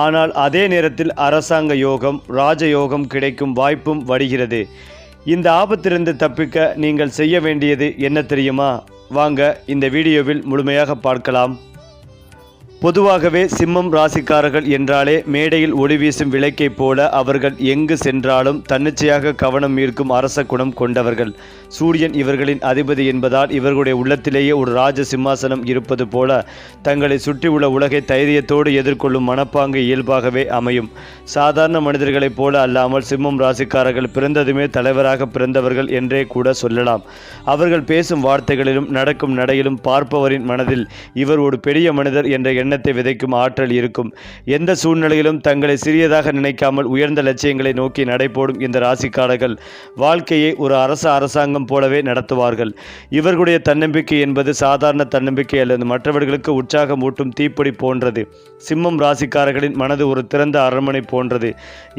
ஆனால் அதே நேரத்தில் அரசாங்க யோகம், ராஜயோகம் கிடைக்கும் வாய்ப்பும் வருகிறது. இந்த ஆபத்திலிருந்து தப்பிக்க நீங்கள் செய்ய வேண்டியது என்ன தெரியுமா? வாங்க இந்த வீடியோவில் முழுமையாக பார்க்கலாம். பொதுவாகவே சிம்மம் ராசிக்காரர்கள் என்றாலே மேடையில் ஒளி வீசும் விளக்கைப் போல அவர்கள் எங்கு சென்றாலும் தன்னிச்சையாக கவனம் ஈர்க்கும் அரச குணம் கொண்டவர்கள். சூரியன் இவர்களின் அதிபதி என்பதால் இவர்களுடைய உள்ளத்திலேயே ஒரு ராஜ சிம்மாசனம் இருப்பது போல தங்களை சுற்றியுள்ள உலகை தைரியத்தோடு எதிர்கொள்ளும் மனப்பாங்கு இயல்பாகவே அமையும். சாதாரண மனிதர்களைப் போல அல்லாமல் சிம்மம் ராசிக்காரர்கள் பிறந்ததுமே தலைவராக பிறந்தவர்கள் என்றே கூட சொல்லலாம். அவர்கள் பேசும் வார்த்தைகளிலும் நடக்கும் நடையிலும் பார்ப்பவரின் மனதில் இவர் ஒரு பெரிய மனிதர் என்ற எண்ணத்தை விதைக்கும் ஆற்றல் இருக்கும். எந்த சூழ்நிலையிலும் தங்களை சிறியதாக நினைக்காமல் உயர்ந்த லட்சியங்களை நோக்கி நடைபோடும் இந்த ராசிக்காரர்கள் வாழ்க்கையை ஒரு அரசாங்கம் போலவே நடத்துவார்கள். இவர்களுடைய தன்னம்பிக்கை என்பது சாதாரண தன்னம்பிக்கை அல்லது மற்றவர்களுக்கு உற்சாகம் ஊட்டும் தீப்பொறி போன்றது. சிம்மம் ராசிக்காரர்களின் மனது ஒரு திறந்த அரண்மனை போன்றது.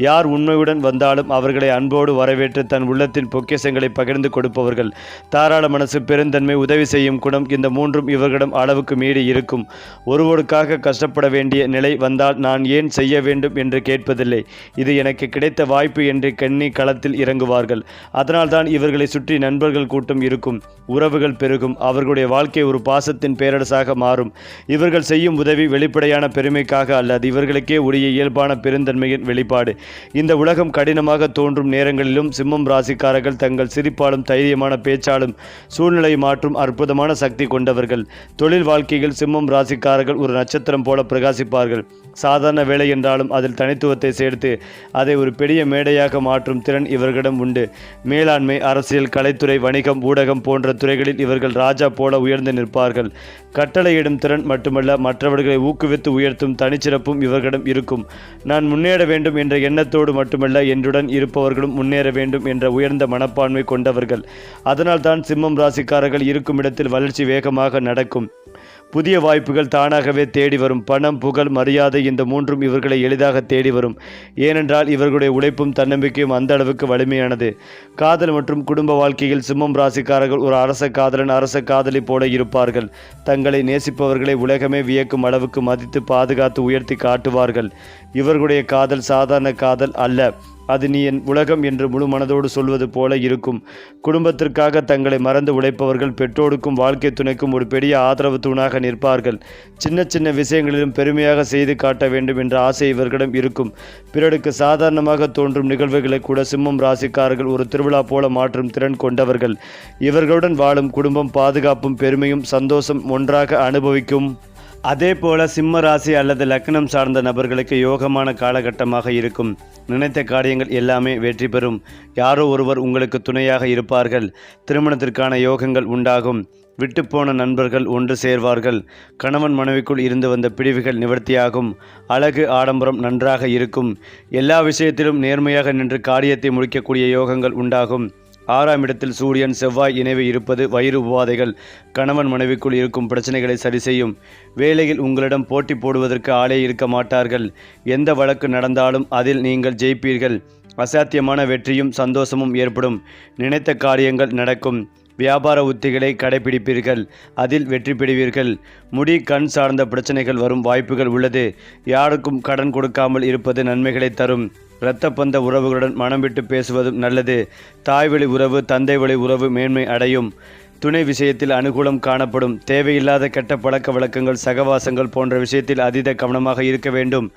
யார் உண்மையுடன் வந்தாலும் அவர்களை அன்போடு வரவேற்று தன் உள்ளத்தின் பொக்கிஷங்களை பகிர்ந்து கொடுப்பவர்கள். தாராள மனசு, பெருந்தன்மை, உதவி செய்யும் குணம், இந்த மூன்றும் இவர்களிடம் அளவுக்கு மீறி இருக்கும். ஒருவருக்காக கஷ்டப்பட வேண்டிய நிலை வந்தால் நான் ஏன் செய்ய வேண்டும் என்று கேட்பதில்லை. இது எனக்கு கிடைத்த வாய்ப்பு என்று கண்ணி களத்தில் இறங்குவார்கள். அதனால்தான் இவர்களை சுற்றி நண்பர்கள் கூட்டம் இருக்கும், உறவுகள் பெருகும், அவர்களுடைய வாழ்க்கை ஒரு பாசத்தின் பேரரசாக மாறும். இவர்கள் செய்யும் உதவி வெளிப்படையான பெருமைக்காக அல்லது இவர்களுக்கே உரிய இயல்பான பெருந்தன்மையின் வெளிப்பாடு. இந்த உலகம் கடினமாக தோன்றும் நேரங்களிலும் சிம்மம் ராசிக்காரர்கள் தங்கள் சிரிப்பாலும் தைரியமான பேச்சாலும் சூழ்நிலை மாற்றும் அற்புதமான சக்தி கொண்டவர்கள். தொழில் வாழ்க்கையில் சிம்மம் ராசிக்காரர்கள் ஒரு நட்சத்திரம் போல பிரகாசிப்பார்கள். சாதாரண வேலை என்றாலும் அதில் தனித்துவத்தை சேர்த்து அதை ஒரு பெரிய மேடையாக மாற்றும் திறன் இவர்களிடம் உண்டு. மேலாண்மை, அரசியல், கலைத்துறை, வணிகம், ஊடகம் போன்ற துறைகளில் இவர்கள் ராஜா போல உயர்ந்து நிற்பார்கள். கட்டளையிடும் திறன் மட்டுமல்ல, மற்றவர்களை ஊக்குவித்து உயர்த்தும் தனிச்சிறப்பும் இவர்களிடம் இருக்கும். நான் முன்னேற வேண்டும் என்ற எண்ணத்தோடு மட்டுமல்ல, என்னுடன் இருப்பவர்களும் முன்னேற வேண்டும் என்ற உயர்ந்த மனப்பான்மை கொண்டவர்கள். அதனால்தான் சிம்மம் ராசிக்காரர்கள் இருக்கும் இடத்தில் வளர்ச்சி வேகமாக நடக்கும். புதிய வாய்ப்புகள் தானாகவே தேடி வரும். பணம், புகழ், மரியாதை, இந்த மூன்றும் இவர்களை எளிதாக தேடி வரும். ஏனென்றால் இவர்களுடைய உழைப்பும் தன்னம்பிக்கையும் அந்த அளவுக்கு வலிமையானது. காதல் மற்றும் குடும்ப வாழ்க்கையில் சிம்மம் ராசிக்காரர்கள் ஒரு அரச காதலன், அரச காதலி போல இருப்பார்கள். தங்களை நேசிப்பவர்களை உலகமே வியக்கும் அளவுக்கு மதித்து பாதுகாத்து உயர்த்தி காட்டுவார்கள். இவர்களுடைய காதல் சாதாரண காதல் அல்ல. அது நீ என் உலகம் என்று முழு மனதோடு சொல்வது போல இருக்கும். குடும்பத்திற்காக தங்களை மறந்து உழைப்பவர்கள் பெற்றோருக்கும் வாழ்க்கை துணைக்கும் ஒரு பெரிய ஆதரவு தூணாக நிற்பார்கள். சின்ன சின்ன விஷயங்களிலும் பெருமையாக செய்து காட்ட வேண்டும் என்ற ஆசை இவர்களிடம் இருக்கும். பிறருக்கு சாதாரணமாக தோன்றும் நிகழ்வுகளை கூட சிம்மம் ராசிக்காரர்கள் ஒரு திருவிழா போல மாற்றும் திறன் கொண்டவர்கள். இவர்களுடன் வாழும் குடும்பம் பாதுகாப்பும் பெருமையும் சந்தோஷம் ஒன்றாக அனுபவிக்கும். அதே போல சிம்ம ராசி அல்லது லக்னம் சார்ந்த நபர்களுக்கு யோகமான காலகட்டமாக இருக்கும். நினைத்த காரியங்கள் எல்லாமே வெற்றி பெறும். யாரோ ஒருவர் உங்களுக்கு துணையாக இருப்பார்கள். திருமணத்திற்கான யோகங்கள் உண்டாகும். விட்டுப்போன நண்பர்கள் ஒன்று சேர்வார்கள். கணவன் மனைவிக்குள் இருந்து வந்த பிரிவுகள் நிவர்த்தியாகும். அழகு, ஆடம்பரம் நன்றாக இருக்கும். எல்லா விஷயத்திலும் நேர்மையாக நின்று காரியத்தை முடிக்கக்கூடிய யோகங்கள் உண்டாகும். 6ஆம் இடத்தில் சூரியன், செவ்வாய் இணைவு இருப்பது வயிறு உபாதைகள், கணவன் மனைவிக்குள் இருக்கும் பிரச்சனைகளை சரி செய்யும். வேலையில் உங்களிடம் போட்டி போடுவதற்கு ஆளே இருக்க மாட்டார்கள். எந்த வழக்கு நடந்தாலும் அதில் நீங்கள் ஜெயிப்பீர்கள். அசாத்தியமான வெற்றியும் சந்தோஷமும் ஏற்படும். நினைத்த காரியங்கள் நடக்கும். வியாபார உத்திகளை கடைபிடிப்பீர்கள், அதில் வெற்றி பெறுவீர்கள். முடி, கண் சார்ந்த பிரச்சனைகள் வரும் வாய்ப்புகள் உள்ளது. யாருக்கும் கடன் கொடுக்காமல் இருப்பது நன்மைகளை தரும். இரத்த பந்த உறவுகளுடன் மனம் விட்டு பேசுவதும் நல்லது. தாய்வழி உறவு, தந்தை வழி உறவு மேன்மை அடையும். துணை விஷயத்தில் அனுகூலம் காணப்படும். தேவையில்லாத கெட்ட பழக்க வழக்கங்கள், சகவாசங்கள் போன்ற விஷயத்தில் அதீத கவனமாக இருக்க வேண்டும்.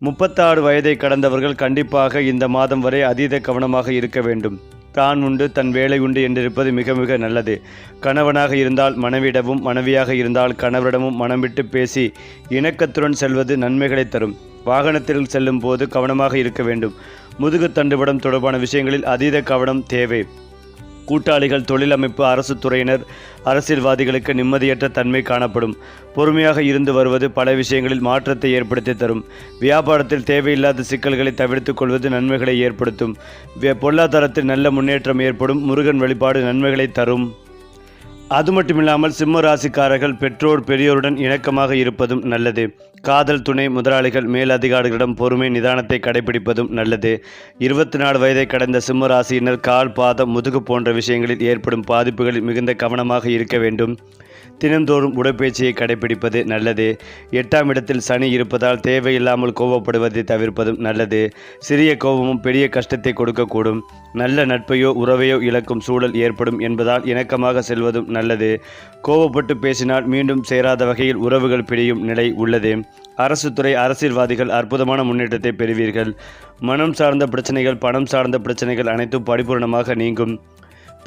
36 வயதை கடந்தவர்கள் கண்டிப்பாக இந்த மாதம் வரை அதீத கவனமாக இருக்க வேண்டும். தான் உண்டு, தன் வேலை உண்டு என்றிருப்பது மிக மிக நல்லது. கணவனாக இருந்தால் மனைவியிடமும், மனைவியாக இருந்தால் கணவரிடமும் மனம் விட்டு பேசி இணக்கத்துடன் செல்வது நன்மைகளை தரும். வாகனத்தில் செல்லும் போது கவனமாக இருக்க வேண்டும். முதுகு தண்டுவடம் தொடர்பான விஷயங்களில் அதீத கவனம் தேவை. கூட்டாளிகள், தொழில் அமைப்பு, அரசு துறையினர், அரசியல்வாதிகளுக்கு நிம்மதியற்ற தன்மை காணப்படும். பொறுமையாக இருந்து வருவது பல விஷயங்களில் மாற்றத்தை ஏற்படுத்தி தரும். வியாபாரத்தில் தேவையில்லாத சிக்கல்களை தவிர்த்துக் கொள்வது நன்மைகளை ஏற்படுத்தும். பொருளாதாரத்தில் நல்ல முன்னேற்றம் ஏற்படும். முருகன் வழிபாடு நன்மைகளை தரும். அது மட்டுமில்லாமல் சிம்ம ராசிக்காரர்கள் பெற்றோர், பெரியோருடன் இணக்கமாக இருப்பதும் நல்லது. காதல், துணை, முதலாளிகள், மேலதிகாரிகளிடம் பொறுமை, நிதானத்தை கடைபிடிப்பதும் நல்லது. 24 வயதை கடந்த சிம்ம ராசியினர் கால், பாதம், முதுகு போன்ற விஷயங்களில் ஏற்படும் பாதிப்புகளில் மிகுந்த கவனமாக இருக்க வேண்டும். தினந்தோறும் உடற்பயிற்சியை கடைபிடிப்பது நல்லது. 8ஆம் இடத்தில் சனி இருப்பதால் தேவையில்லாமல் கோபப்படுவதை தவிர்ப்பதும் நல்லது. சிறிய கோபமும் பெரிய கஷ்டத்தை கொடுக்கக்கூடும். நல்ல நட்பையோ உறவையோ இழக்கும் சூழல் ஏற்படும் என்பதால் இணக்கமாக செல்வதும் நல்லது. கோபப்பட்டு பேசினால் மீண்டும் சேராத வகையில் உறவுகள் பிரியும் நிலை உள்ளது. அரசு துறை அரசியல்வாதிகள் அற்புதமான முன்னேற்றத்தை பெறுவீர்கள். மனம் சார்ந்த பிரச்சனைகள், பணம் சார்ந்த பிரச்சனைகள் அனைத்தும் பரிபூர்ணமாக நீங்கும்.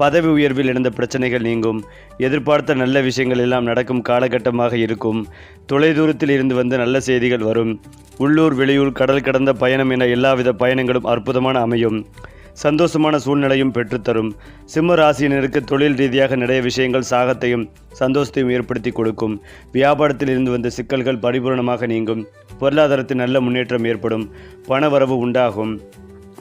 பதவி உயர்வில் இருந்த பிரச்சனைகள் நீங்கும். எதிர்பார்த்த நல்ல விஷயங்கள் எல்லாம் நடக்கும் காலகட்டமாக இருக்கும். தொலைதூரத்தில் இருந்து வந்து நல்ல செய்திகள் வரும். உள்ளூர், வெளியூர், கடல் கடந்த பயணம் என எல்லாவித பயணங்களும் அற்புதமான அமையும். சந்தோஷமான சூழ்நிலையும் பெற்றுத்தரும். சிம்ம ராசியினருக்கு தொழில் ரீதியாக நிறைய விஷயங்கள் சாகத்தையும் சந்தோஷத்தையும் ஏற்படுத்தி கொடுக்கும். வியாபாரத்தில் இருந்து வந்த சிக்கல்கள் பரிபூர்ணமாக நீங்கும். பொருளாதாரத்தில் நல்ல முன்னேற்றம் ஏற்படும். பணவரவு உண்டாகும்.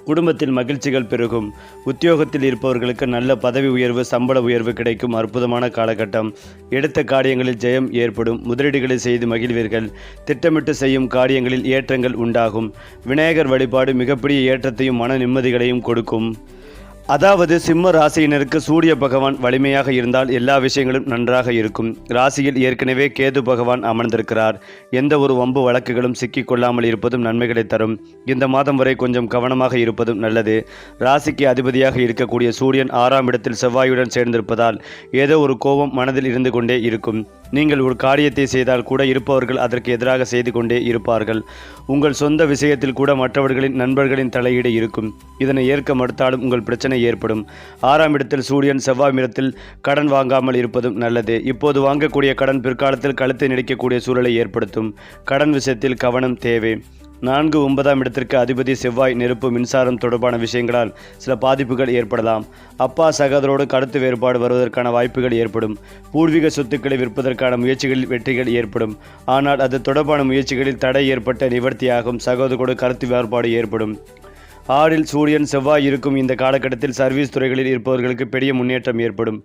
குடும்பத்தில் மகிழ்ச்சிகள் பெருகும். உத்தியோகத்தில் இருப்பவர்களுக்கு நல்ல பதவி உயர்வு, சம்பள உயர்வு கிடைக்கும் அற்புதமான காலகட்டம். எடுத்த காரியங்களில் ஜெயம் ஏற்படும். முதலீடுகளை செய்து மகிழ்வீர்கள். திட்டமிட்டு செய்யும் காரியங்களில் ஏற்றங்கள் உண்டாகும். விநாயகர் வழிபாடு மிகப்பெரிய ஏற்றத்தையும் மன நிம்மதிகளையும் கொடுக்கும். அதாவது சிம்ம ராசியினருக்கு சூரிய பகவான் வலிமையாக இருந்தால் எல்லா விஷயங்களும் நன்றாக இருக்கும். ராசியில் ஏற்கனவே கேது பகவான் அமர்ந்திருக்கிறார். எந்த ஒரு வம்பு வழக்குகளும் சிக்கிக்கொள்ளாமல் இருப்பதும் நன்மைகளை தரும். இந்த மாதம் வரை கொஞ்சம் கவனமாக இருப்பதும் நல்லது. ராசிக்கு அதிபதியாக இருக்கக்கூடிய சூரியன் 6ஆம் இடத்தில் செவ்வாயுடன் சேர்ந்திருப்பதால் ஏதோ ஒரு கோபம் மனதில் இருந்து கொண்டே இருக்கும். நீங்கள் ஒரு காரியத்தை செய்தால் கூட இருப்பவர்கள் அதற்கு எதிராக செய்து கொண்டே இருப்பார்கள். உங்கள் சொந்த விஷயத்தில் கூட மற்றவர்களின் நண்பர்களின் தலையீடு இருக்கும். இதனை ஏற்க மறுத்தாலும் உங்கள் பிரச்சனை ஏற்படும். 6ஆம் இடத்தில் சூரியன், செவ்வாய் இடத்தில் கடன் வாங்காமல் இருப்பதும் நல்லது. இப்போது வாங்கக்கூடிய கடன் பிற்காலத்தில் கழுத்தை நெரிக்கக்கூடிய சூழலை ஏற்படுத்தும். கடன் விஷயத்தில் கவனம் தேவை. 4, 9ஆம் இடத்திற்கு அதிபதி செவ்வாய் நெருப்பு, மின்சாரம் தொடர்பான விஷயங்களால் சில பாதிப்புகள் ஏற்படலாம். அப்பா சகோதரோடு கருத்து வேறுபாடு வருவதற்கான வாய்ப்புகள் ஏற்படும். பூர்வீக சொத்துக்களை விற்பதற்கான முயற்சிகளில் வெற்றிகள் ஏற்படும். ஆனால் அது தொடர்பான முயற்சிகளில் தடை ஏற்பட்ட நிவர்த்தியாகும். சகோதரோடு கருத்து வேறுபாடு ஏற்படும். 6இல் சூரியன், செவ்வாய் இருக்கும் இந்த காலகட்டத்தில் சர்வீஸ் துறைகளில் இருப்பவர்களுக்கு பெரிய முன்னேற்றம் ஏற்படும்.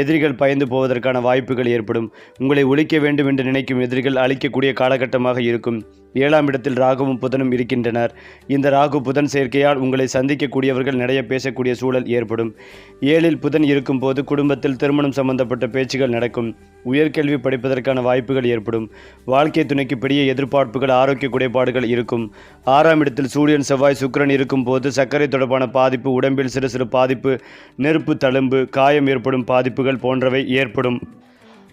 எதிரிகள் பயந்து போவதற்கான வாய்ப்புகள் ஏற்படும். உங்களை ஒழிக்க வேண்டும் என்று நினைக்கும் எதிரிகள் அழிக்கக்கூடிய காலகட்டமாக இருக்கும். 7ஆம் இடத்தில் ராகுவும் புதனும் இருக்கின்றனர். இந்த ராகு புதன் சேர்க்கையால் உங்களை சந்திக்கக்கூடியவர்கள் நிறைய பேசக்கூடிய சூழல் ஏற்படும். 7இல் புதன் இருக்கும் போது குடும்பத்தில் திருமணம் சம்பந்தப்பட்ட பேச்சுகள் நடக்கும். உயர்கல்வி படிப்பதற்கான வாய்ப்புகள் ஏற்படும். வாழ்க்கை துணைக்கு பெரிய எதிர்பார்ப்புகள், ஆரோக்கிய குறைபாடுகள் இருக்கும். 6ஆம் இடத்தில் சூரியன், செவ்வாய், சுக்கிரன் இருக்கும் போது சர்க்கரை தொடர்பான பாதிப்பு, உடம்பில் சிறு சிறு பாதிப்பு, நெருப்பு தழும்பு, காயம் ஏற்படும் பாதிப்புகள் போன்றவை ஏற்படும்.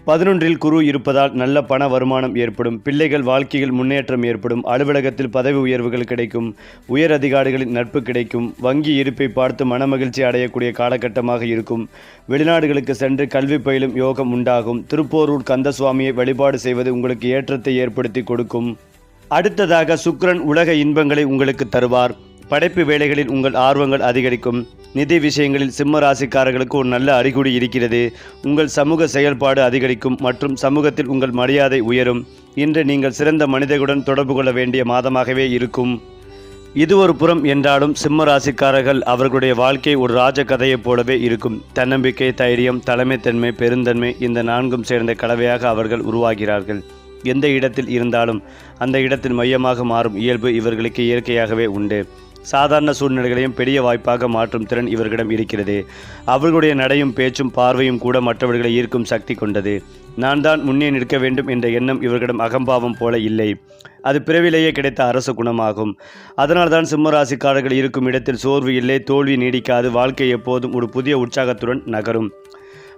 11இல் குரு இருப்பதால் நல்ல பண வருமானம் ஏற்படும். பிள்ளைகள் வாழ்க்கையில் முன்னேற்றம் ஏற்படும். அலுவலகத்தில் பதவி உயர்வுகள் கிடைக்கும். உயர் அதிகாரிகளின் நட்பு கிடைக்கும். வங்கி இருப்பை பார்த்து மனமகிழ்ச்சி அடையக்கூடிய காலகட்டமாக இருக்கும். வெளிநாடுகளுக்கு சென்று கல்வி பயிலும் யோகம் உண்டாகும். திருப்போரூர் கந்தசுவாமியை வழிபாடு செய்வது உங்களுக்கு ஏற்றத்தை ஏற்படுத்தி கொடுக்கும். அடுத்ததாக சுக்கிரன் உலக இன்பங்களை உங்களுக்கு தருவார். படைப்பு வேலைகளில் உங்கள் ஆர்வங்கள் அதிகரிக்கும். நிதி விஷயங்களில் சிம்ம ராசிக்காரர்களுக்கு ஒரு நல்ல அறிகுறி இருக்கிறது. உங்கள் சமூக செயல்பாடு அதிகரிக்கும் மற்றும் சமூகத்தில் உங்கள் மரியாதை உயரும். இன்று நீங்கள் சிறந்த மனிதர்களுடன் தொடர்பு கொள்ள வேண்டிய மாதமாகவே இருக்கும். இது ஒரு புறம் என்றாலும் சிம்ம ராசிக்காரர்கள் அவர்களுடைய வாழ்க்கை ஒரு ராஜ கதையைப் போலவே இருக்கும். தன்னம்பிக்கை, தைரியம், தலைமைத்தன்மை, பெருந்தன்மை இந்த 4ம் சேர்ந்த கலவையாக அவர்கள் உருவாகிறார்கள். எந்த இடத்தில் இருந்தாலும் அந்த இடத்தின் மையமாக மாறும் இயல்பு இவர்களுக்கு இயற்கையாகவே உண்டு. சாதாரண சூழ்நிலைகளையும் பெரிய வாய்ப்பாக மாற்றும் திறன் இவர்களிடம் இருக்கிறது. அவர்களுடைய நடையும் பேச்சும் பார்வையும் கூட மற்றவர்களை ஈர்க்கும் சக்தி கொண்டது. நான் தான் முன்னே நிற்க வேண்டும் என்ற எண்ணம் இவர்களிடம் அகம்பாவம் போல இல்லை. அது பிறவிலேயே கிடைத்த அரச குணமாகும். அதனால்தான் சிம்மராசிக்காரர்கள் இருக்கும் இடத்தில் சோர்வு இல்லை, தோல்வி நீடிக்காது. வாழ்க்கை எப்போதும் ஒரு புதிய உற்சாகத்துடன் நகரும்.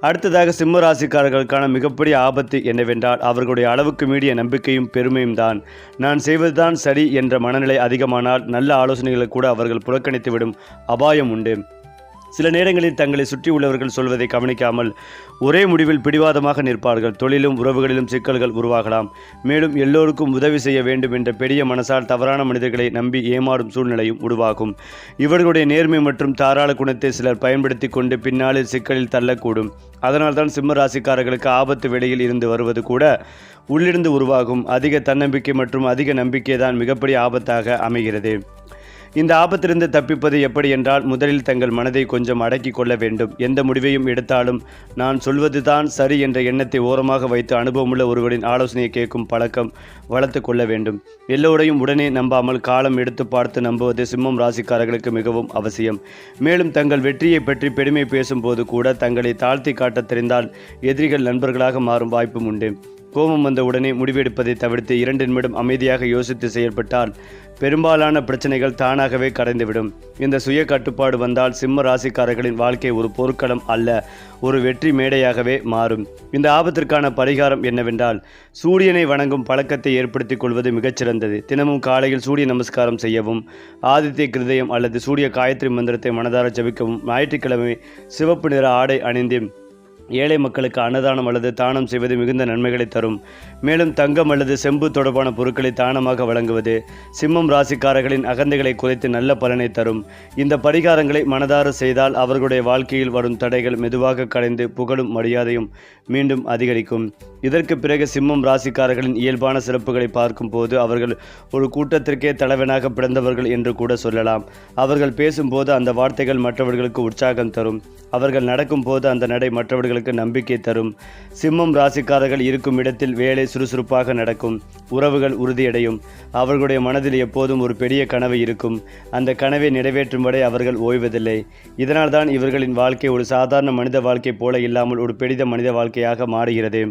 அடுத்ததாக சிம்ம ராசிக்காரர்களுக்கான மிகப்பெரிய ஆபத்து என்னவென்றால் அவர்களுடைய அளவுக்கு மீறிய நம்பிக்கையும் பெருமையும் தான். நான் செய்வதுதான் சரி என்ற மனநிலை அதிகமானால் நல்ல ஆலோசனைகளை கூட அவர்கள் புறக்கணித்துவிடும் அபாயம் உண்டு. சில நேரங்களில் தங்களை சுற்றியுள்ளவர்கள் சொல்வதை கவனிக்காமல் ஒரே முடிவில் பிடிவாதமாக நிற்பார்கள். தொழிலும் உறவுகளிலும் சிக்கல்கள் உருவாகலாம். மேலும் எல்லோருக்கும் உதவி செய்ய வேண்டும் என்ற பெரிய மனசால் தவறான மனிதர்களை நம்பி ஏமாறும் சூழ்நிலையும் உருவாகும். இவர்களுடைய நேர்மை மற்றும் தாராள குணத்தை சிலர் பயன்படுத்தி கொண்டு பின்னாளில் சிக்கலில் தள்ளக்கூடும். அதனால்தான் சிம்ம ராசிக்காரர்களுக்கு ஆபத்து வேளையில் இருந்து வருவது கூட உள்ளிருந்து உருவாகும் அதிக தன்னம்பிக்கை மற்றும் அதிக நம்பிக்கை தான் மிகப்பெரிய ஆபத்தாக அமைகிறது. இந்த ஆபத்திலிருந்து தப்பிப்பது எப்படி என்றால் முதலில் தங்கள் மனதை கொஞ்சம் அடக்கி கொள்ள வேண்டும். எந்த முடிவையும் எடுத்தாலும் நான் சொல்வதுதான் சரி என்ற எண்ணத்தை ஓரமாக வைத்து அனுபவமுள்ள ஒருவரின் ஆலோசனையை கேட்கும் பழக்கம் வளர்த்து கொள்ள வேண்டும். எல்லோரையும் உடனே நம்பாமல் காலம் எடுத்து பார்த்து நம்புவது சிம்மம் ராசிக்காரர்களுக்கு மிகவும் அவசியம். மேலும் தங்கள் வெற்றியை பற்றி பெருமை பேசும்போது கூட தங்களை தாழ்த்தி காட்ட தெரிந்தால் எதிரிகள் நண்பர்களாக மாறும் வாய்ப்பும் உண்டு. கோபம் வந்த உடனே முடிவெடுப்பதை தவிர்த்து 2 நிமிடம் அமைதியாக யோசித்து செயல்பட்டால் பெரும்பாலான பிரச்சனைகள் தானாகவே கரைந்துவிடும். இந்த சுய கட்டுப்பாடு வந்தால் சிம்ம ராசிக்காரர்களின் வாழ்க்கை ஒரு போர்க்களம் அல்ல, ஒரு வெற்றி மேடையாகவே மாறும். இந்த ஆபத்திற்கான பரிகாரம் என்னவென்றால் சூரியனை வணங்கும் பழக்கத்தை ஏற்படுத்திக் கொள்வது மிகச்சிறந்தது. தினமும் காலையில் சூரிய நமஸ்காரம் செய்யவும், ஆதித்ய கிருதயம் அல்லது சூரிய காயத்ரி மந்திரத்தை மனதார ஜபிக்கவும், ஞாயிற்றுக்கிழமை சிவப்பு நிற ஆடை அணிந்து ஏழை மக்களுக்கு அன்னதானம் அல்லது தானம் செய்வது மிகுந்த நன்மைகளை தரும். மேலும் தங்கம் அல்லது செம்பு தொடர்பான பொருட்களை தானமாக வழங்குவது சிம்மம் ராசிக்காரர்களின் அகந்தைகளை குறைத்து நல்ல பலனை தரும். இந்த பரிகாரங்களை மனதார செய்தால் அவர்களுடைய வாழ்க்கையில் வரும் தடைகள் மெதுவாக கரைந்து புகழும் மரியாதையும் மீண்டும் அதிகரிக்கும். இதற்கு பிறகு சிம்மம் ராசிக்காரர்களின் இயல்பான சிறப்புகளை பார்க்கும் போது அவர்கள் ஒரு கூட்டத்திற்கே தலைவனாக பிறந்தவர்கள் என்று கூட சொல்லலாம். அவர்கள் பேசும்போது அந்த வார்த்தைகள் மற்றவர்களுக்கு உற்சாகம் தரும். அவர்கள் நடக்கும் போது அந்த நடை மற்றவர்களுக்கு நம்பிக்கை தரும். சிம்மம் ராசிக்காரர்கள் இருக்கும் இடத்தில் வேலை சுறுசுறுப்பாக நடக்கும், உறவுகள் உறுதியடையும். அவர்களுடைய மனதில் எப்போதும் ஒரு பெரிய கனவு இருக்கும். அந்த கனவை நிறைவேற்றும் வரை அவர்கள் ஓய்வதில்லை. இதனால்தான் இவர்களின் வாழ்க்கை ஒரு சாதாரண மனித வாழ்க்கை போல இல்லாமல் ஒரு பெரிய மனித வாழ்க்கையாக மாறுகிறது.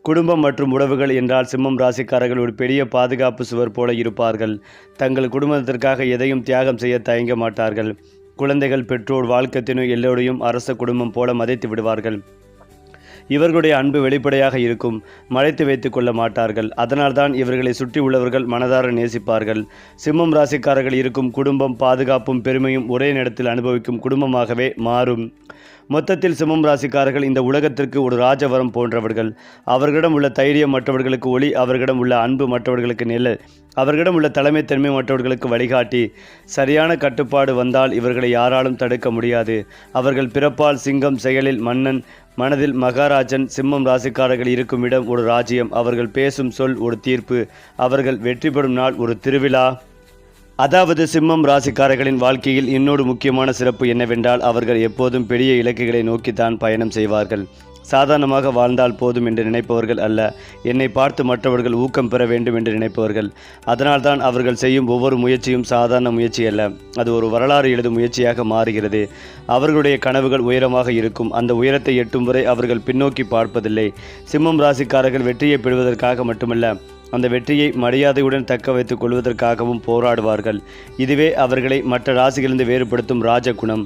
குடும்பம் மற்றும் உறவுகள் என்றால் சிம்மம் ராசிக்காரர்கள் ஒரு பெரிய பாதுகாப்பு சுவர் போல இருப்பார்கள். தங்கள் குடும்பத்திற்காக எதையும் தியாகம் செய்ய தயங்க மாட்டார்கள். குழந்தைகள், பெற்றோர், வாழ்க்கைத்தினு எல்லோரையும் அரச குடும்பம் போல மதித்து விடுவார்கள். இவர்களுடைய அன்பு வெளிப்படையாக இருக்கும், மறைத்து வைத்துக் கொள்ள மாட்டார்கள். அதனால்தான் இவர்களை சுற்றி உள்ளவர்கள் மனதார நேசிப்பார்கள். சிம்மம் ராசிக்காரர்கள் இருக்கும் குடும்பம் பாதுகாப்பும் பெருமையும் ஒரே நேரத்தில் அனுபவிக்கும் குடும்பமாகவே மாறும். மொத்தத்தில் சிம்மம் ராசிக்காரர்கள் இந்த உலகத்திற்கு ஒரு ராஜவரம் போன்றவர்கள். அவர்களிடம் உள்ள தைரியம் மற்றவர்களுக்கு ஒளி, அவர்களிடம் உள்ள அன்பு மற்றவர்களுக்கு நிழல், அவர்களிடம் உள்ள தலைமைத்தன்மை மற்றவர்களுக்கு வழிகாட்டி. சரியான கட்டுப்பாடு வந்தால் இவர்களை யாராலும் தடுக்க முடியாது. அவர்கள் பிறப்பால் சிங்கம், செயலில் மன்னன், மனதில் மகாராஜன். சிம்மம் ராசிக்காரர்கள் இருக்கும் இடம் ஒரு ராஜ்யம். அவர்கள் பேசும் சொல் ஒரு தீர்ப்பு. அவர்கள் வெற்றி பெறும் நாள் ஒரு திருவிழா. அதாவது சிம்மம் ராசிக்காரர்களின் வாழ்க்கையில் இன்னொரு முக்கியமான சிறப்பு என்னவென்றால் அவர்கள் எப்போதும் பெரிய இலக்குகளை நோக்கித்தான் பயணம் செய்வார்கள். சாதாரணமாக வாழ்ந்தால் போதும் என்று நினைப்பவர்கள் அல்ல, என்னை பார்த்து மற்றவர்கள் ஊக்கம் பெற வேண்டும் என்று நினைப்பவர்கள். அதனால்தான் அவர்கள் செய்யும் ஒவ்வொரு முயற்சியும் சாதாரண முயற்சி அல்ல, அது ஒரு வரலாறு எழுதும் முயற்சியாக மாறுகிறது. அவர்களுடைய கனவுகள் உயரமாக இருக்கும். அந்த உயரத்தை எட்டும் வரை அவர்கள் பின்னோக்கி பார்ப்பதில்லை. சிம்மம் ராசிக்காரர்கள் வெற்றியை பெறுவதற்காக மட்டுமல்ல, அந்த வெற்றியை மரியாதையுடன் தக்க வைத்துக் கொள்வதற்காகவும் போராடுவார்கள். இதுவே அவர்களை மற்ற ராசிகளிலிருந்து வேறுபடுத்தும் ராஜகுணம்.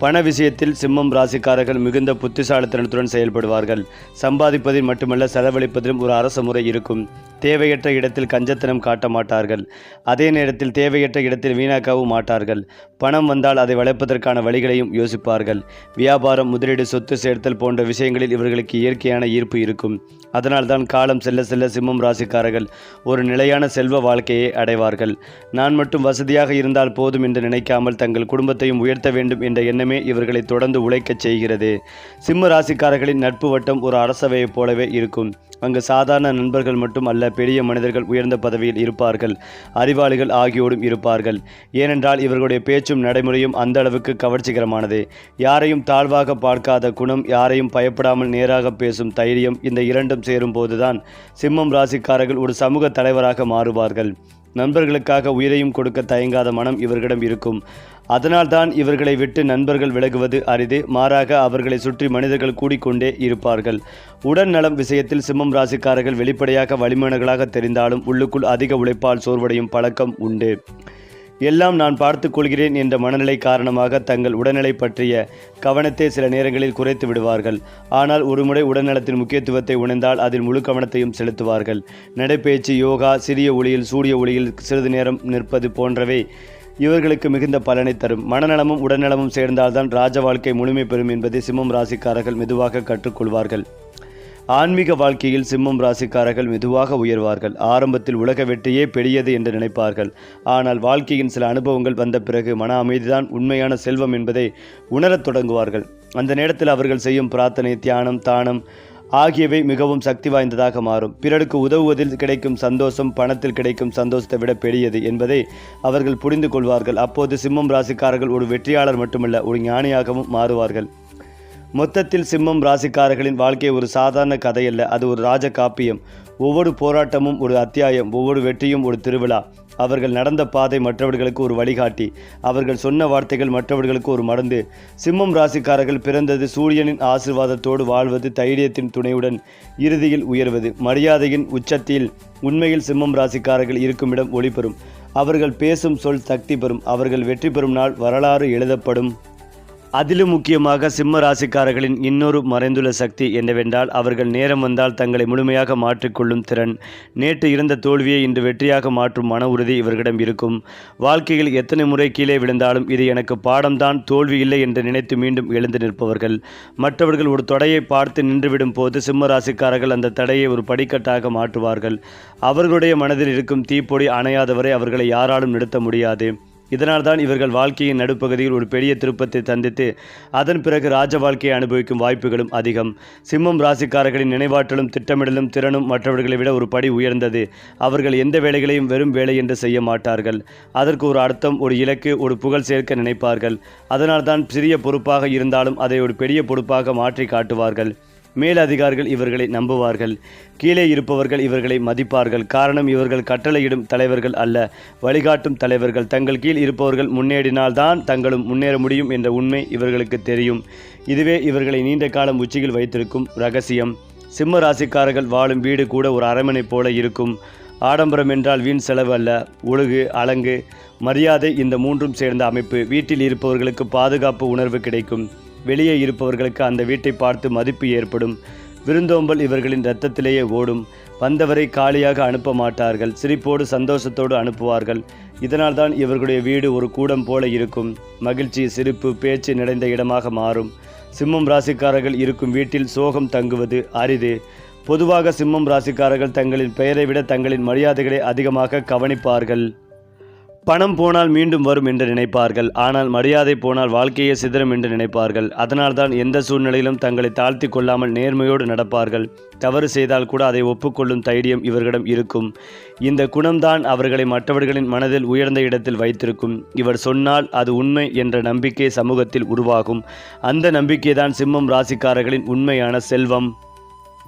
பண விஷயத்தில் சிம்மம் ராசிக்காரர்கள் மிகுந்த புத்திசாலித்தனத்துடன் செயல்படுவார்கள். சம்பாதிப்பதில் மட்டுமல்ல, செலவழிப்பதிலும் ஒரு அரச முறை இருக்கும். தேவையற்ற இடத்தில் கஞ்சத்தனம் காட்ட மாட்டார்கள். அதே நேரத்தில் தேவையற்ற இடத்தில் வீணாக்கவும் மாட்டார்கள். பணம் வந்தால் அதை வளர்ப்பதற்கான வழிகளையும் யோசிப்பார்கள். வியாபாரம், முதலீடு, சொத்து சேர்த்தல் போன்ற விஷயங்களில் இவர்களுக்கு இயற்கையான ஈர்ப்பு இருக்கும். அதனால்தான் காலம் செல்ல செல்ல சிம்மம் ராசிக்காரர்கள் ஒரு நிலையான செல்வ வாழ்க்கையை அடைவார்கள். நான் மட்டும் வசதியாக இருந்தால் போதும் என்று நினைக்காமல் தங்கள் குடும்பத்தையும் உயர்த்த வேண்டும் என்ற எண்ணமே இவர்களை தொடர்ந்து உழைக்கச் செய்கிறது. சிம்ம ராசிக்காரர்களின் நட்பு வட்டம் ஒரு அரசவையைப் போலவே இருக்கும். அங்கு சாதாரண நண்பர்கள் மட்டும் அல்ல, பெரிய மனிதர்கள், உயர்ந்த பதவியில் இருப்பார்கள், அறிவாளிகள் ஆகியோரும் இருப்பார்கள். ஏனென்றால் இவர்களுடைய பேச்சும் நடைமுறையும் அந்த அளவுக்கு கவர்ச்சிகரமானது. யாரையும் தாழ்வாக பார்க்காத குணம், யாரையும் பயப்படாமல் நேராக பேசும் தைரியம், இந்த இரண்டும் சேரும் போதுதான் சிம்மம் ராசிக்காரர்கள் ஒரு சமூக தலைவராக மாறுவார்கள். நண்பர்களுக்காக உயிரையும் கொடுக்க தயங்காத மனம் இவர்களிடம் இருக்கும். அதனால்தான் இவர்களை விட்டு நண்பர்கள் விலகுவது அரிது. மாறாக அவர்களை சுற்றி மனிதர்கள் கூடிக்கொண்டே இருப்பார்கள். உடல் நலம் விஷயத்தில் சிம்மம் ராசிக்காரர்கள் வெளிப்படையாக வலிமையானவர்களாக தெரிந்தாலும் உள்ளுக்குள் அதிக உழைப்பால் சோர்வடையும் பழக்கம் உண்டு. எல்லாம் நான் பார்த்துக் கொள்கிறேன் என்ற மனநிலை காரணமாக தங்கள் உடல்நிலை பற்றிய கவனத்தை சில நேரங்களில் குறைத்து விடுவார்கள். ஆனால் ஒருமுறை உடல்நலத்தின் முக்கியத்துவத்தை உணர்ந்தால் அதில் முழு கவனத்தையும் செலுத்துவார்கள். நடைப்பயிற்சி, யோகா, சிறிய ஒளியில் சூரிய ஒளியில் சிறிது நேரம் நிற்பது போன்றவை இவர்களுக்கு மிகுந்த பலனை தரும். மனநலமும் உடல்நலமும் சேர்ந்தால்தான் ராஜ வாழ்க்கை முழுமை பெறும் என்பதை சிம்மம் ராசிக்காரர்கள் மெதுவாக கற்றுக்கொள்வார்கள். ஆன்மீக வாழ்க்கையில் சிம்மம் ராசிக்காரர்கள் மெதுவாக உயர்வார்கள். ஆரம்பத்தில் உலக வெற்றியே பெரியது என்று நினைப்பார்கள். ஆனால் வாழ்க்கையின் சில அனுபவங்கள் வந்த பிறகு மன அமைதிதான் உண்மையான செல்வம் என்பதை உணரத் தொடங்குவார்கள். அந்த நேரத்தில் அவர்கள் செய்யும் பிரார்த்தனை, தியானம், தானம் ஆகியவை மிகவும் சக்தி வாய்ந்ததாக மாறும். பிறருக்கு உதவுவதில் கிடைக்கும் சந்தோஷம் பணத்தில் கிடைக்கும் சந்தோஷத்தை விட பெரியது என்பதை அவர்கள் புரிந்து கொள்வார்கள். அப்போது சிம்மம் ராசிக்காரர்கள் ஒரு வெற்றியாளர் மட்டுமல்ல, ஒரு ஞானியாகவும் மாறுவார்கள். மொத்தத்தில் சிம்மம் ராசிக்காரர்களின் வாழ்க்கை ஒரு சாதாரண கதையல்ல, அது ஒரு ராஜ காப்பியம். ஒவ்வொரு போராட்டமும் ஒரு அத்தியாயம், ஒவ்வொரு வெற்றியும் ஒரு திருவிழா. அவர்கள் நடந்த பாதை மற்றவர்களுக்கு ஒரு வழிகாட்டி, அவர்கள் சொன்ன வார்த்தைகள் மற்றவர்களுக்கு ஒரு மருந்து. சிம்மம் ராசிக்காரர்கள் பிறந்தது சூரியனின் ஆசீர்வாதத்தோடு வாழ்வது, தைரியத்தின் துணையுடன் இறுதியில் உயர்வது, மரியாதையின் உச்சத்தில். உண்மையில் சிம்மம் ராசிக்காரர்கள் இருக்குமிடம் ஒளி பெறும். அவர்கள் பேசும் சொல் சக்தி பெறும். அவர்கள் வெற்றி பெறும் நாள் வரலாறு எழுதப்படும். அதிலும் முக்கியமாக சிம்ம ராசிக்காரர்களின் இன்னொரு மறைந்துள்ள சக்தி என்னவென்றால், அவர்கள் நேரம் வந்தால் தங்களை முழுமையாக மாற்றிக்கொள்ளும் திறன். நேற்று இருந்த தோல்வியை இன்று வெற்றியாக மாற்றும் மன உறுதி இவர்களிடம் இருக்கும். வாழ்க்கையில் எத்தனை முறை கீழே விழுந்தாலும் இது எனக்கு பாடம்தான், தோல்வி இல்லை என்று நினைத்து மீண்டும் எழுந்து நிற்பவர்கள். மற்றவர்கள் ஒரு தடையை பார்த்து நின்றுவிடும் போது சிம்ம ராசிக்காரர்கள் அந்த தடையை ஒரு படிக்கட்டாக மாற்றுவார்கள். அவர்களுடைய மனதில் இருக்கும் தீப்பொறி அணையாதவரை அவர்களை யாராலும் நிறுத்த முடியாது. இதனால்தான் இவர்கள் வாழ்க்கையின் நடுப்பகுதியில் ஒரு பெரிய திருப்பத்தை சந்தித்து அதன் பிறகு ராஜ வாழ்க்கையை அனுபவிக்கும் வாய்ப்புகளும் அதிகம். சிம்மம் ராசிக்காரர்களின் நினைவாற்றலும் திட்டமிடலும் திறனும் மற்றவர்களை விட ஒரு படி உயர்ந்தது. அவர்கள் எந்த வேலைகளையும் வெறும் வேலை என்று செய்ய மாட்டார்கள். அதற்கு ஒரு அர்த்தம், ஒரு இலக்கு, ஒரு புகழ் சேர்க்க நினைப்பார்கள். அதனால்தான் சிறிய பொறுப்பாக இருந்தாலும் அதை ஒரு பெரிய பொறுப்பாக மாற்றி காட்டுவார்கள். மேலதிகாரிகள் இவர்களை நம்புவார்கள். கீழே இருப்பவர்கள் இவர்களை மதிப்பார்கள். காரணம், இவர்கள் கட்டளையிடும் தலைவர்கள் அல்ல, வழிகாட்டும் தலைவர்கள். தங்கள் கீழ் இருப்பவர்கள் முன்னேறினால்தான் தங்களும் முன்னேற முடியும் என்ற உண்மை இவர்களுக்கு தெரியும். இதுவே இவர்களை நீண்ட காலம் உச்சியில் வைத்திருக்கும் இரகசியம். சிம்ம ராசிக்காரர்கள் வாழும் வீடு கூட ஒரு அரண்மனை போல இருக்கும். ஆடம்பரம் என்றால் வீண் செலவு அல்ல, ஒழுகு, அலங்கு, மரியாதை, இந்த மூன்றும் சேர்ந்த அமைப்பு. வீட்டில் இருப்பவர்களுக்கு பாதுகாப்பு உணர்வு கிடைக்கும். வெளியே இருப்பவர்களுக்கு அந்த வீட்டை பார்த்து மதிப்பு ஏற்படும். விருந்தோம்பல் இவர்களின் இரத்தத்திலேயே ஓடும். வந்தவரை காலியாக அனுப்ப மாட்டார்கள், சிரிப்போடு சந்தோஷத்தோடு அனுப்புவார்கள். இதனால்தான் இவர்களுடைய வீடு ஒரு கூடம் போல இருக்கும். மகிழ்ச்சி, சிரிப்பு, பேச்சு நிறைந்த இடமாக மாறும். சிம்மம் ராசிக்காரர்கள் இருக்கும் வீட்டில் சோகம் தங்குவது அரிது. பொதுவாக சிம்மம் ராசிக்காரர்கள் தங்களின் பெயரை விட தங்களின் மரியாதைகளை அதிகமாக கவனிப்பார்கள். பணம் போனால் மீண்டும் வரும் என்று நினைப்பார்கள். ஆனால் மரியாதை போனால் வாழ்க்கையே சிதறும் என்று நினைப்பார்கள். அதனால்தான் எந்த சூழ்நிலையிலும் தங்களை தாழ்த்தி கொள்ளாமல் நேர்மையோடு நடப்பார்கள். தவறு செய்தால் கூட அதை ஒப்புக்கொள்ளும் தைரியம் இவர்களிடம் இருக்கும். இந்த குணம்தான் அவர்களை மற்றவர்களின் மனதில் உயர்ந்த இடத்தில் வைத்திருக்கும். இவர் சொன்னால் அது உண்மை என்ற நம்பிக்கை சமூகத்தில் உருவாகும். அந்த நம்பிக்கைதான் சிம்மம் ராசிக்காரர்களின் உண்மையான செல்வம்.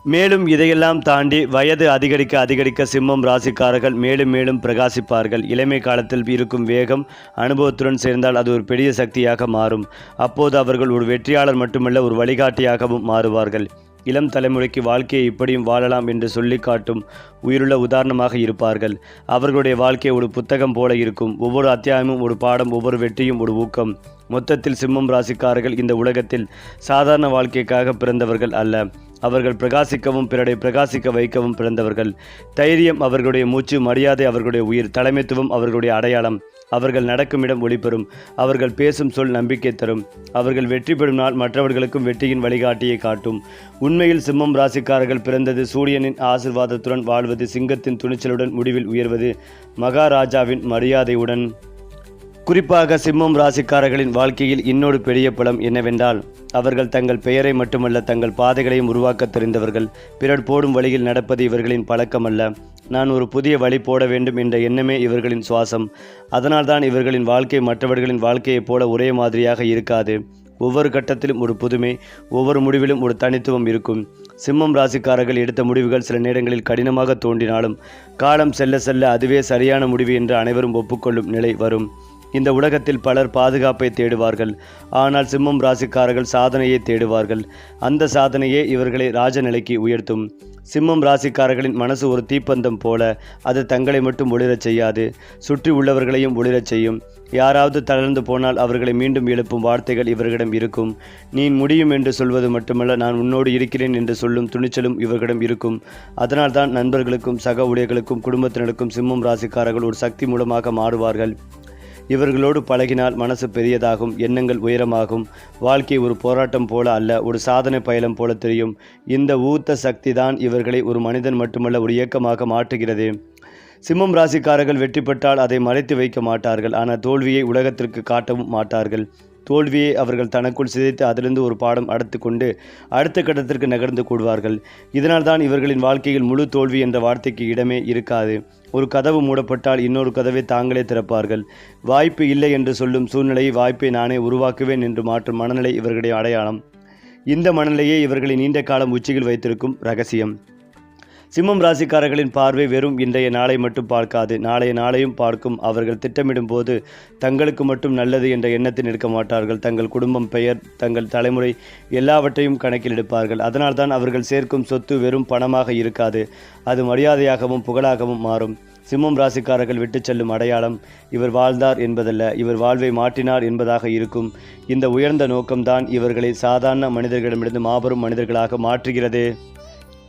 மேலும் இதையெல்லாம் தாண்டி வயது அதிகரிக்க சிம்மம் ராசிக்காரர்கள் மேலும் மேலும் பிரகாசிப்பார்கள். இளமை காலத்தில் இருக்கும் வேகம் அனுபவத்துடன் சேர்ந்தால் அது ஒரு பெரிய சக்தியாக மாறும். அப்போது அவர்கள் ஒரு வெற்றியாளர் மட்டுமல்ல, ஒரு வழிகாட்டியாகவும் மாறுவார்கள். இளம் தலைமுறைக்கு வாழ்க்கையை இப்படியும் வாழலாம் என்று சொல்லி காட்டும் உயிருள்ள உதாரணமாக இருப்பார்கள். அவர்களுடைய வாழ்க்கை ஒரு புத்தகம் போல இருக்கும். ஒவ்வொரு அத்தியாயமும் ஒரு பாடம், ஒவ்வொரு வெற்றியும் ஒரு ஊக்கம். மொத்தத்தில் சிம்மம் ராசிக்காரர்கள் இந்த உலகத்தில் சாதாரண வாழ்க்கைக்காக பிறந்தவர்கள் அல்ல, அவர்கள் பிரகாசிக்கவும் பிறரை பிரகாசிக்க வைக்கவும் பிறந்தவர்கள். தைரியம் அவர்களுடைய மூச்சு, மரியாதை அவர்களுடைய உயிர், தலைமைத்துவம் அவர்களுடைய அடையாளம். அவர்கள் நடக்கும் இடம் ஒளிபெறும். அவர்கள் பேசும் சொல் நம்பிக்கை தரும். அவர்கள் வெற்றி பெறும் நாள் மற்றவர்களுக்கும் வெற்றியின் வழிகாட்டியை காட்டும். உண்மையில் சிம்மம் ராசிக்காரர்கள் பிறந்தது சூரியனின் ஆசீர்வாதத்துடன் வாழ்வது, சிங்கத்தின் துணிச்சலுடன் முடிவில் உயர்வது, மகாராஜாவின் மரியாதையுடன். குறிப்பாக சிம்மம் ராசிக்காரர்களின் வாழ்க்கையில் இன்னொரு பெரிய பலம் என்னவென்றால், அவர்கள் தங்கள் பெயரை மட்டுமல்ல தங்கள் பாதைகளையும் உருவாக்க தெரிந்தவர்கள். பிறர் போடும் வழியில் நடப்பது இவர்களின் பழக்கமல்ல. நான் ஒரு புதிய வழி போட வேண்டும் என்ற எண்ணமே இவர்களின் சுவாசம். அதனால்தான் இவர்களின் வாழ்க்கை மற்றவர்களின் வாழ்க்கையைப் போல ஒரே மாதிரியாக இருக்காது. ஒவ்வொரு கட்டத்திலும் ஒரு புதுமை, ஒவ்வொரு முடிவிலும் ஒரு தனித்துவம் இருக்கும். சிம்மம் ராசிக்காரர்கள் எடுத்த முடிவுகள் சில நேரங்களில் கடினமாக தோன்றினாலும் காலம் செல்ல செல்ல அதுவே சரியான முடிவு என்று அனைவரும் ஒப்புக்கொள்ளும் நிலை வரும். இந்த உலகத்தில் பலர் பாதுகாப்பை தேடுவார்கள், ஆனால் சிம்மம் ராசிக்காரர்கள் சாதனையை தேடுவார்கள். அந்த சாதனையே இவர்களை ராஜநிலைக்கு உயர்த்தும். சிம்மம் ராசிக்காரர்களின் மனசு ஒரு தீப்பந்தம் போல. அது தங்களை மட்டும் ஒளிரச் செய்யாது, சுற்றி உள்ளவர்களையும் ஒளிரச் செய்யும். யாராவது தளர்ந்து போனால் அவர்களை மீண்டும் எழுப்பும் வார்த்தைகள் இவர்களிடம் இருக்கும். நீ முடியும் என்று சொல்வது மட்டுமல்ல, நான் உன்னோடு இருக்கிறேன் என்று சொல்லும் துணிச்சலும் இவர்களிடம் இருக்கும். அதனால்தான் நண்பர்களுக்கும் சக ஊழியர்களுக்கும் குடும்பத்தினருக்கும் சிம்மம் ராசிக்காரர்கள் ஒரு சக்தி மூலமாக மாறுவார்கள். இவர்களோடு பழகினால் மனசு பெரியதாகும், எண்ணங்கள் உயரமாகும். வாழ்க்கை ஒரு போராட்டம் போல அல்ல, ஒரு சாதனை பயணம் போல தெரியும். இந்த ஊத்த சக்தி தான் இவர்களை ஒரு மனிதன் மட்டுமல்ல, ஒரு இயக்கமாக மாற்றுகிறது. சிம்மம் ராசிக்காரர்கள் வெற்றி பெற்றால் அதை மறைத்து வைக்க மாட்டார்கள், ஆனால் தோல்வியை உலகத்திற்கு காட்டவும் மாட்டார்கள். தோல்வியை அவர்கள் தனக்குள் சிதைத்து அதிலிருந்து ஒரு பாடம் அடுத்து கொண்டு அடுத்த கட்டத்திற்கு நகர்ந்து கூடுவார்கள். இதனால் தான் இவர்களின் வாழ்க்கையில் முழு தோல்வி என்ற வார்த்தைக்கு இடமே இருக்காது. ஒரு கதவு மூடப்பட்டால் இன்னொரு கதவை தாங்களே திறப்பார்கள். வாய்ப்பு இல்லை என்று சொல்லும் சூழ்நிலையை வாய்ப்பை நானே உருவாக்குவேன் என்று மாற்றும் மனநிலை இவர்களுடைய அடையாளம். இந்த மனநிலையே இவர்களை நீண்ட காலம் உச்சியில் வைத்திருக்கும் ரகசியம். சிம்மம் ராசிக்காரர்களின் பார்வை வெறும் இன்றைய நாளை மட்டும் பார்க்காது, நாளைய நாளையும் பார்க்கும். அவர்கள் திட்டமிடும் போது தங்களுக்கு மட்டும் நல்லது என்ற எண்ணத்தில் இருக்க மாட்டார்கள். தங்கள் குடும்பம், பெயர், தங்கள் தலைமுறை எல்லாவற்றையும் கணக்கில் எடுப்பார்கள். அதனால்தான் அவர்கள் சேர்க்கும் சொத்து வெறும் பணமாக இருக்காது, அது மரியாதையாகவும் புகழாகவும் மாறும். சிம்மம் ராசிக்காரர்கள் விட்டு செல்லும் அடையாளம் இவர் வாழ்ந்தார் என்பதல்ல, இவர் வாழ்வை மாற்றினார் என்பதாக இருக்கும். இந்த உயர்ந்த நோக்கம்தான் இவர்களை சாதாரண மனிதர்களிடமிருந்து மாபெரும் மனிதர்களாக மாற்றுகிறது.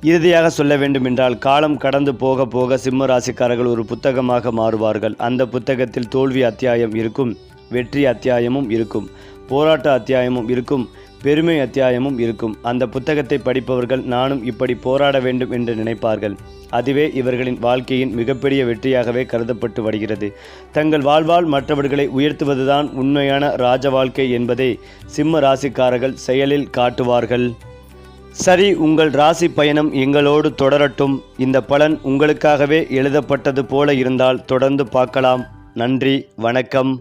இறுதியாக சொல்ல வேண்டுமென்றால், காலம் கடந்து போக போக சிம்ம ராசிக்காரர்கள் ஒரு புத்தகமாக மாறுவார்கள். அந்த புத்தகத்தில் தோல்வி அத்தியாயம் இருக்கும், வெற்றி அத்தியாயமும் இருக்கும், போராட்ட அத்தியாயமும் இருக்கும், பெருமை அத்தியாயமும் இருக்கும். அந்த புத்தகத்தை படிப்பவர்கள் நானும் இப்படி போராட வேண்டும் என்று நினைப்பார்கள். அதுவே இவர்களின் வாழ்க்கையின் மிகப்பெரிய வெற்றியாகவே கருதப்பட்டு வருகிறது. தங்கள் வாழ்வால் மற்றவர்களை உயர்த்துவதுதான் உண்மையான ராஜ வாழ்க்கை என்பதை சிம்ம ராசிக்காரர்கள் செயலில் காட்டுவார்கள். சரி, உங்கள் ராசி பயணம் எங்களோடு தொடரட்டும். இந்த பலன் உங்களுக்காகவே எழுதப்பட்டது போல இருந்தால் தொடர்ந்து பார்க்கலாம். நன்றி, வணக்கம்.